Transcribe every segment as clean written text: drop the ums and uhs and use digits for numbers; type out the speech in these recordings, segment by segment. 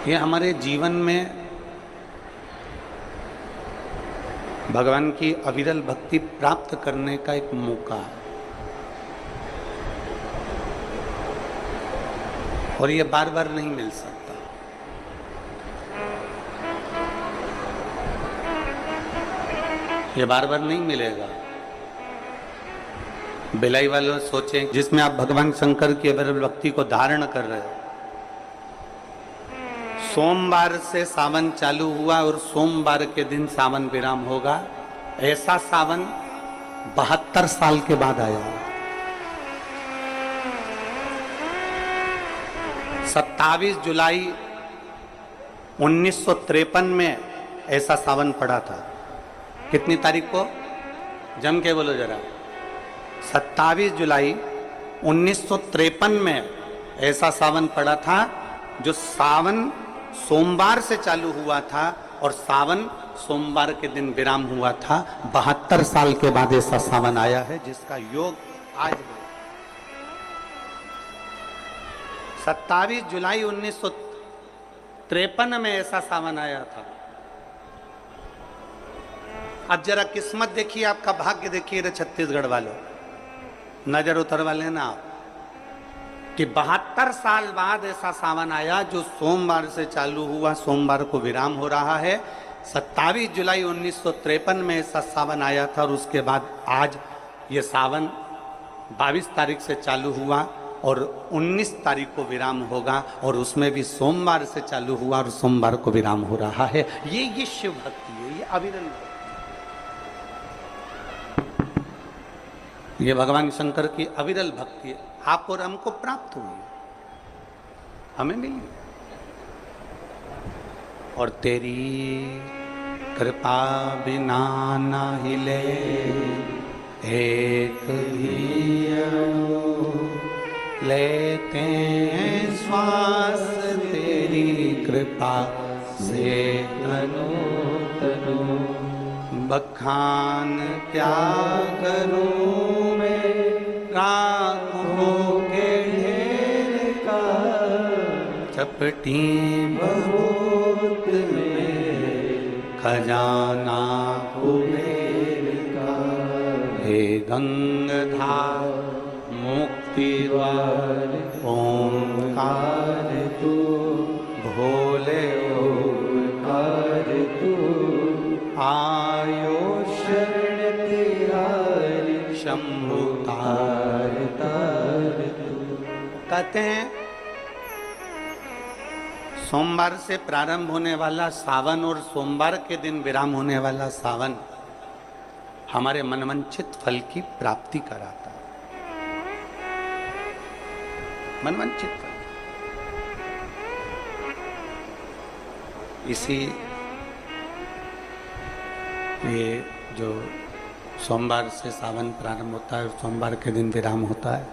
ये हमारे जीवन में भगवान की अविरल भक्ति प्राप्त करने का एक मौका है और ये बार बार नहीं मिल सकता। ये बार बार नहीं मिलेगा। बिलाई वालों सोचें जिसमें आप भगवान शंकर की अविरल भक्ति को धारण कर रहे हो। सोमवार से सावन चालू हुआ और सोमवार के दिन सावन विराम होगा। ऐसा सावन 72 साल के बाद आया। 27 जुलाई 1953 में ऐसा सावन पड़ा था। कितनी तारीख को? जम के बोलो जरा। 27 जुलाई 1953 में ऐसा सावन पड़ा था जो सावन सोमवार से चालू हुआ था और सावन सोमवार के दिन विराम हुआ था। 72 साल के बाद ऐसा सावन आया है जिसका योग आज है। 27 जुलाई 1953 में ऐसा सावन आया था। अब जरा किस्मत देखिए, आपका भाग्य देखिए रे छत्तीसगढ़ वालों, नजर उतर वाले ना आप, कि 72 साल बाद ऐसा सावन आया जो सोमवार से चालू हुआ, सोमवार को विराम हो रहा है। 27 जुलाई 1953 में ऐसा सावन आया था और उसके बाद आज ये सावन 22 तारीख से चालू हुआ और 19 तारीख को विराम होगा और उसमें भी सोमवार से चालू हुआ और सोमवार को विराम हो रहा है। ये शिव भक्ति है, ये अविरल भक्ति, ये भगवान शंकर की अविरल भक्ति है। आप और हमको प्राप्त हुई, हमें मिली। और तेरी कृपा बिना ना हिले एक भी अणु, लेते हैं श्वास तेरी कृपा से तनु तनु। बखान क्या करूं मैं राखों के ढेर का, चपटी बहुत में खजाना कुबेर का। हे गंगाधार मुक्ति द्वार ओंकार तू, भोले ओंकार तू। आयो शरण तेरा शंभु तार तार तू। कहते हैं सोमवार से प्रारंभ होने वाला सावन और सोमवार के दिन विराम होने वाला सावन हमारे मनवांछित फल की प्राप्ति कराता है। मनवांछित फल। इसी ये जो सोमवार से सावन प्रारंभ होता है और सोमवार के दिन विराम होता है,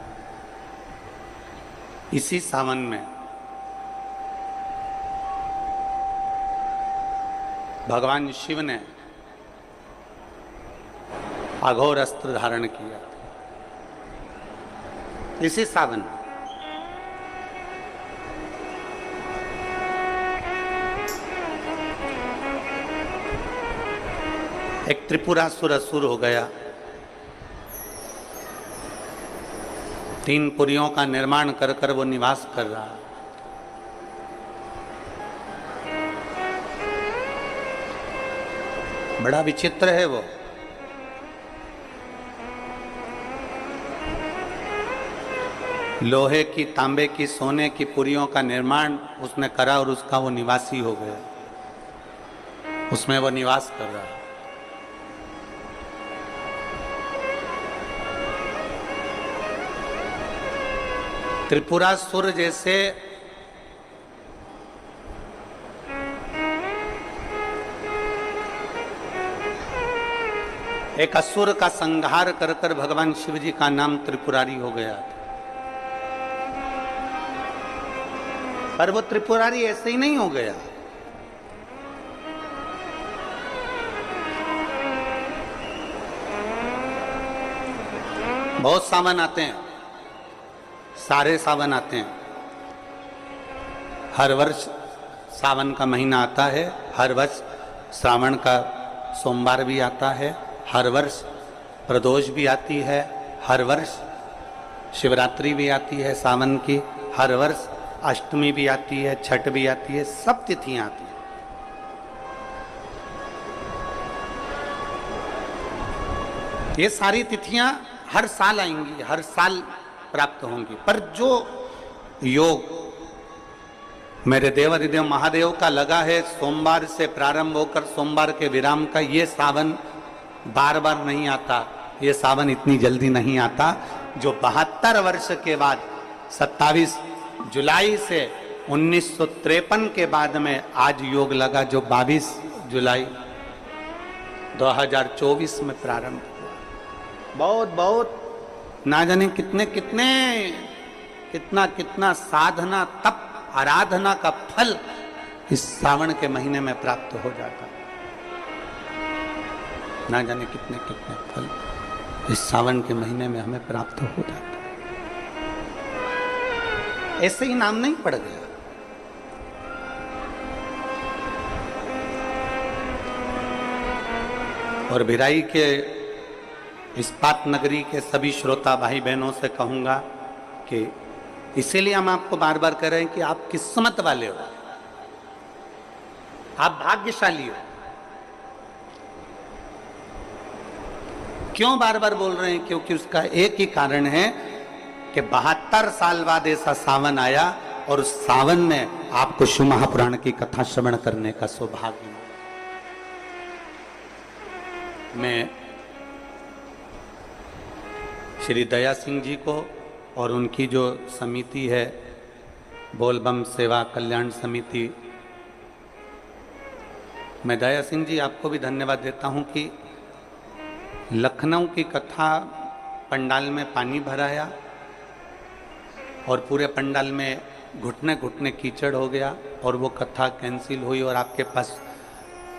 इसी सावन में भगवान शिव ने अघोर अस्त्र धारण किया। इसी सावन में एक त्रिपुरासुर असुर हो गया। 3 पुरियों का निर्माण कर कर वो निवास कर रहा। बड़ा विचित्र है वो। लोहे की, तांबे की, सोने की पुरियों का निर्माण उसने करा और उसका वो निवासी हो गया। उसमें वो निवास कर रहा। त्रिपुरासुर जैसे एक असुर का संहार कर कर भगवान शिव जी का नाम त्रिपुरारी हो गया था। पर वो त्रिपुरारी ऐसे ही नहीं हो गया। बहुत सावन आते हैं, सारे सावन आते हैं। हर वर्ष सावन का महीना आता है, हर वर्ष श्रावण का सोमवार भी आता है, हर वर्ष प्रदोष भी आती है, हर वर्ष शिवरात्रि भी आती है सावन की, हर वर्ष अष्टमी भी आती है, छठ भी आती है, सब तिथियां आती हैं। ये सारी तिथियां हर साल आएंगी, हर साल प्राप्त होंगी, पर जो योग मेरे देवाधिदेव महादेव का लगा है सोमवार से प्रारंभ होकर सोमवार के विराम का, ये सावन बार बार नहीं आता, ये सावन इतनी जल्दी नहीं आता। जो 72 वर्ष के बाद 27 जुलाई से 1953 के बाद में आज योग लगा, जो 22 जुलाई 2024 में प्रारंभ हुआ। बहुत बहुत ना जाने कितने कितने कितना कितना साधना तप आराधना का फल इस सावन के महीने में प्राप्त हो जाता, ना जाने कितने कितने फल इस सावन के महीने में हमें प्राप्त हो जाता। ऐसे ही नाम नहीं पड़ गया। और भिराई के इस्पात नगरी के सभी श्रोता भाई बहनों से कहूंगा कि इसीलिए हम आपको बार बार कह रहे हैं कि आप किस्मत वाले हो, आप भाग्यशाली हो। क्यों बार बार बोल रहे हैं? क्योंकि उसका एक ही कारण है कि 72 साल बाद ऐसा सावन आया और उस सावन में आपको शिव महापुराण की कथा श्रवण करने का सौभाग्य मिला। मैं श्री दया सिंह जी को और उनकी जो समिति है बोलबम सेवा कल्याण समिति, मैं दया सिंह जी आपको भी धन्यवाद देता हूं कि लखनऊ की कथा पंडाल में पानी भराया और पूरे पंडाल में घुटने घुटने कीचड़ हो गया और वो कथा कैंसिल हुई। और आपके पास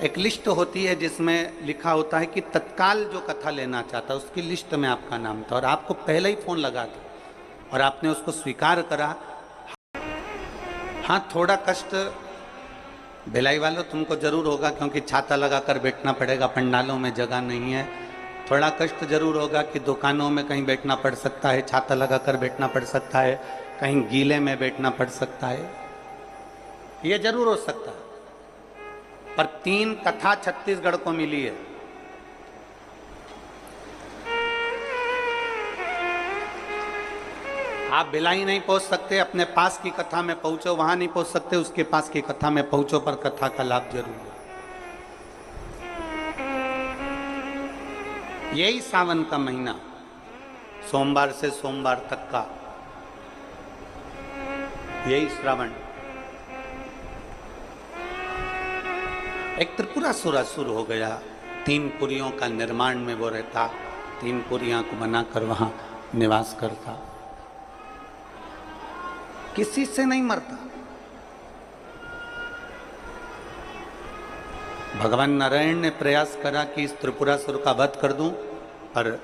एक लिस्ट होती है जिसमें लिखा होता है कि तत्काल जो कथा लेना चाहता, उसकी लिस्ट में आपका नाम था और आपको पहले ही फोन लगा था और आपने उसको स्वीकार करा। हाँ, थोड़ा कष्ट भिलाई वालों तुमको जरूर होगा, क्योंकि छाता लगाकर बैठना पड़ेगा, पंडालों में जगह नहीं है। थोड़ा कष्ट जरूर होगा कि दुकानों में कहीं बैठना पड़ सकता है, छाता लगाकर बैठना पड़ सकता है, कहीं गीले में बैठना पड़ सकता है, ये जरूर हो सकता है। पर 3 कथा छत्तीसगढ़ को मिली है। आप भिलाई नहीं पहुंच सकते, अपने पास की कथा में पहुंचो, वहां नहीं पहुंच सकते, उसके पास की कथा में पहुंचो, पर कथा का लाभ जरूर है। यही सावन का महीना सोमवार से सोमवार तक का, यही श्रावण, एक त्रिपुरासुर शुरू हो गया। 3 पुरियों का निर्माण में वो रहता, 3 पुरियां को बनाकर वहां निवास करता, किसी से नहीं मरता। भगवान नारायण ने प्रयास करा कि इस त्रिपुरासुर का वध कर दूं, पर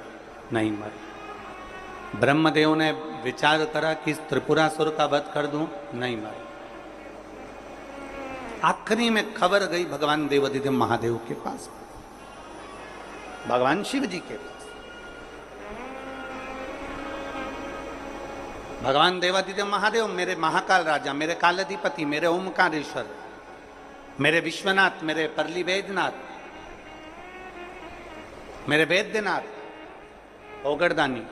नहीं मरे। ब्रह्मदेव ने विचार करा कि इस त्रिपुरासुर का वध कर दूं, नहीं मरे। आखिरी में खबर गई भगवान देवाधिदेव महादेव के पास, भगवान शिव जी के पास। भगवान देवाधिदेव महादेव, मेरे महाकाल राजा, मेरे कालाधिपति, मेरे ओमकारेश्वर, मेरे विश्वनाथ, मेरे परली वेदनाथ, मेरे वैद्यनाथ ओगरदानी,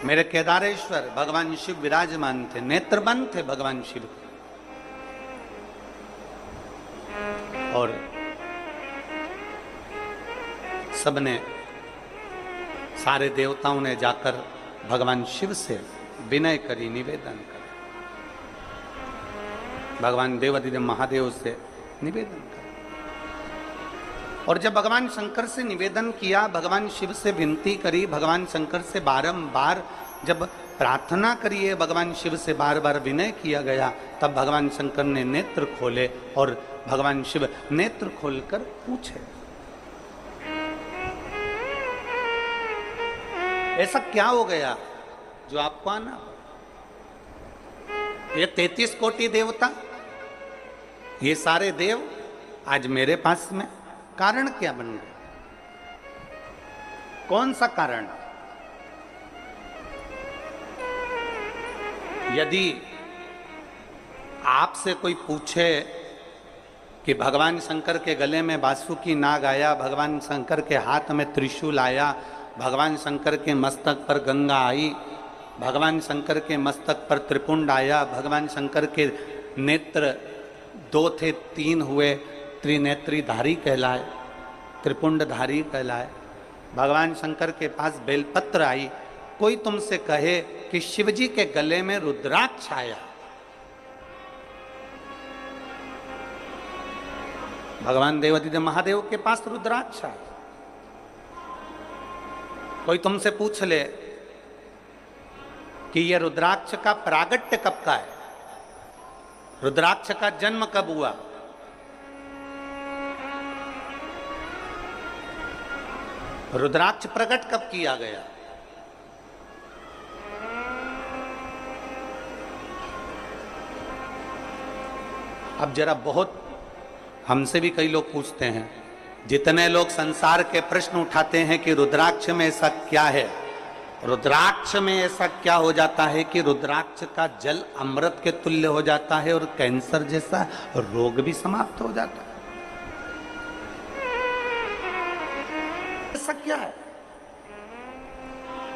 मेरे केदारेश्वर, भगवान शिव विराजमान थे, नेत्रबंद थे भगवान शिव। और सबने, सारे देवताओं ने जाकर भगवान शिव से विनय करी, निवेदन कर, भगवान देवाधिदेव महादेव से निवेदन कर। और जब भगवान शंकर से निवेदन किया, भगवान शिव से विनती करी, भगवान शंकर से बारंबार जब प्रार्थना करिए, भगवान शिव से बार बार विनय किया गया, तब भगवान शंकर ने नेत्र खोले और भगवान शिव नेत्र खोलकर पूछे, ऐसा क्या हो गया जो आपको आना? ये 33 कोटि देवता ये सारे देव आज मेरे पास में, कारण क्या बन गए? कौन सा कारण? यदि आपसे कोई पूछे कि भगवान शंकर के गले में बासुकी नाग आया, भगवान शंकर के हाथ में त्रिशूल आया, भगवान शंकर के मस्तक पर गंगा आई, भगवान शंकर के मस्तक पर त्रिपुंड आया, भगवान शंकर के नेत्र 2 थे 3 हुए, त्रिनेत्रीधारी कहलाए, त्रिपुंडधारी कहलाए, भगवान शंकर के पास बेलपत्र आई। कोई तुमसे कहे कि शिवजी के गले में रुद्राक्ष आया, भगवान देवादिदेव महादेव के पास रुद्राक्ष आया। कोई तुमसे पूछ ले कि यह रुद्राक्ष का प्रागट्य कब का है, रुद्राक्ष का जन्म कब हुआ, रुद्राक्ष प्रकट कब किया गया, अब जरा बहुत हमसे भी कई लोग पूछते हैं, जितने लोग संसार के प्रश्न उठाते हैं कि रुद्राक्ष में ऐसा क्या है, रुद्राक्ष में ऐसा क्या हो जाता है कि रुद्राक्ष का जल अमृत के तुल्य हो जाता है और कैंसर जैसा रोग भी समाप्त हो जाता है।